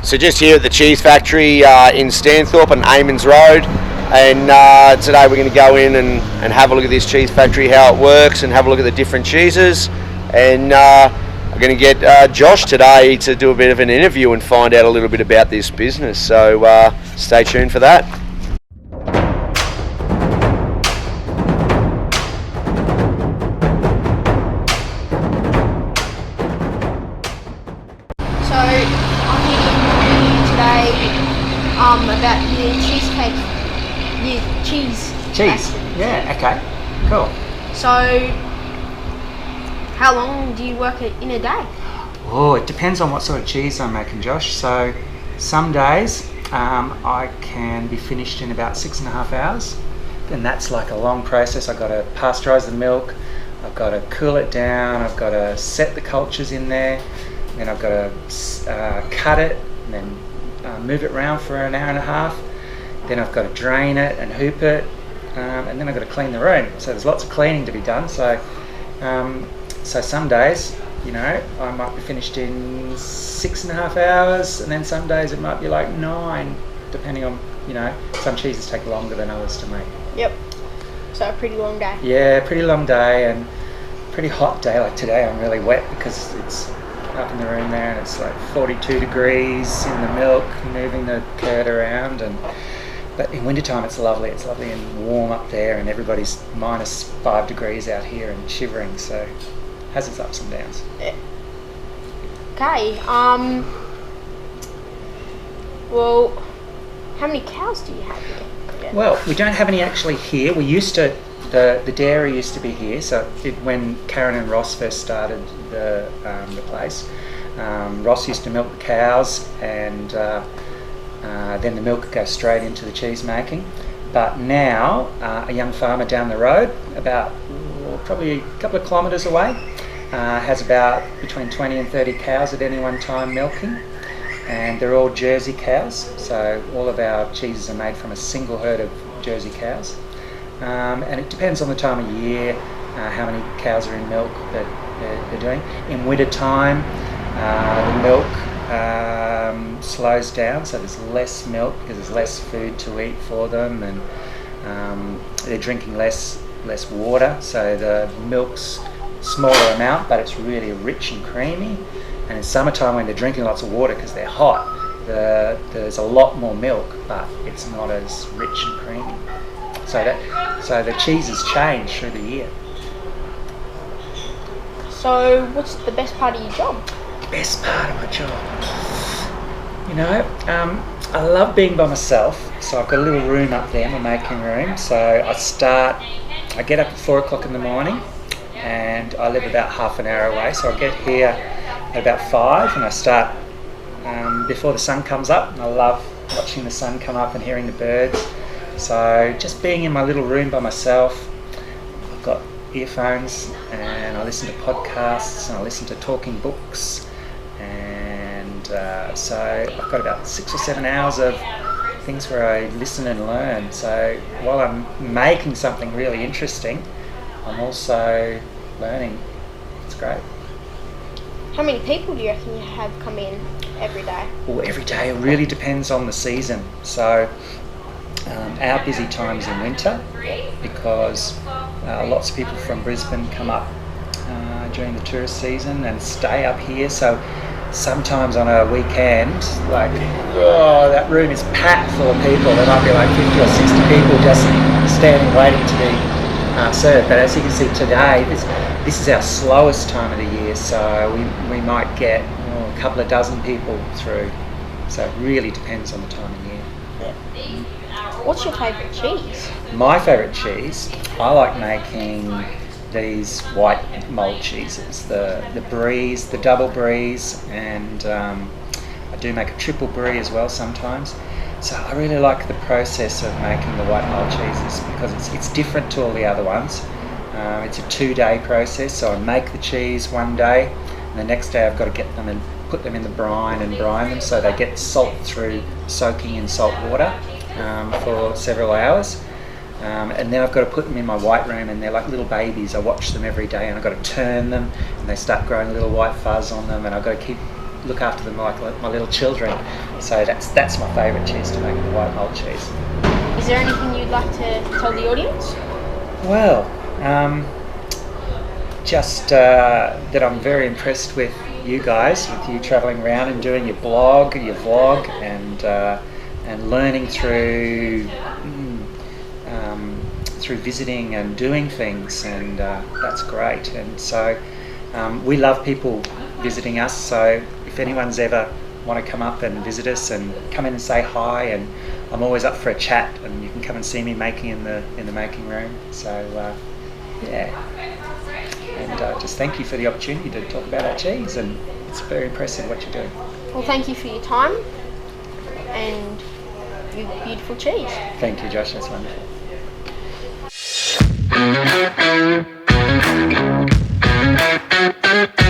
So just here at the cheese factory in Stanthorpe on Amons Road, and today we're going to go in and have a look at this cheese factory, how it works, and have a look at the different cheeses. And I'm going to get Josh today to do a bit of an interview and find out a little bit about this business. So stay tuned for that. About your cheesecake, your cheese. Cheese? Yeah, okay, cool. So, how long do you work in a day? Oh, it depends on what sort of cheese I'm making, Josh. So, some days I can be finished in about 6.5 hours. And that's like a long process. I've got to pasteurise the milk, I've got to cool it down, I've got to set the cultures in there, then I've got to cut it, and then move it around for an hour and a half, then I've got to drain it and hoop it, and then I've got to clean the room. So there's lots of cleaning to be done. So some days, I might be finished in 6.5 hours, and then some days it might be like 9, depending on, some cheeses take longer than others to make. Yep. So a pretty long day. Yeah, pretty long day, and pretty hot day. Like today I'm really wet because it's up in the room there, and it's like 42 degrees in the milk, moving the curd around. But in wintertime it's lovely and warm up there, and everybody's -5 degrees out here and shivering, so it has its ups and downs. Okay, well, how many cows do you have here? Well, we don't have any actually here. We used to, the dairy used to be here, so when Karen and Ross first started the place, Ross used to milk the cows, and then the milk would go straight into the cheese making. But now a young farmer down the road, about probably a couple of kilometres away, has about between 20 and 30 cows at any one time milking, and they're all Jersey cows, so all of our cheeses are made from a single herd of Jersey cows. And it depends on the time of year, how many cows are in milk that they're doing. In winter time, the milk slows down, so there's less milk because there's less food to eat for them, and they're drinking less water, so the milk's smaller amount, but it's really rich and creamy. And in summertime, when they're drinking lots of water because they're hot, there's a lot more milk, but it's not as rich and creamy. So the cheeses change through the year. So what's the best part of your job? Best part of my job? I love being by myself, so I've got a little room up there, my making room. So I get up at 4 o'clock in the morning, and I live about half an hour away, so I get here at about 5, and I start before the sun comes up. I love watching the sun come up and hearing the birds. So just being in my little room by myself, I've got earphones, and I listen to podcasts, and I listen to talking books, and so I've got about 6 or 7 hours of things where I listen and learn. So while I'm making something really interesting, I'm also learning. It's great. How many people do you reckon you have come in every day? Well, every day it really depends on the season. So our busy time's in winter, because lots of people from Brisbane come up during the tourist season and stay up here. So sometimes on a weekend, that room is packed full of people. There might be like 50 or 60 people just standing waiting to be served. But as you can see today, this is our slowest time of the year, so we might get a couple of dozen people through. So it really depends on the time of year. Yeah. What's your favourite cheese? My favourite cheese, I like making these white mould cheeses, the bries, the double bries, and I do make a triple brie as well sometimes. So I really like the process of making the white mould cheeses because it's different to all the other ones. It's a 2-day process, so I make the cheese one day, and the next day I've got to get them and put them in the brine and brine them so they get salt through soaking in salt water for several hours. And then I've got to put them in my white room, and they're like little babies. I watch them every day, and I've got to turn them, and they start growing a little white fuzz on them, and I've got to keep look after them like my little children. So that's my favourite cheese to make, the white mold cheese. Is there anything you'd like to tell the audience? Well, just that I'm very impressed with you guys, with you travelling around and doing your blog, your vlog, and learning through visiting and doing things, and that's great. And so we love people visiting us. So if anyone's ever want to come up and visit us and come in and say hi, and I'm always up for a chat, and you can come and see me making in the making room. So yeah, and just thank you for the opportunity to talk about our cheese, and it's very impressive what you're doing. Well, thank you for your time and your beautiful cheese. Thank you, Josh, that's wonderful. Thank you.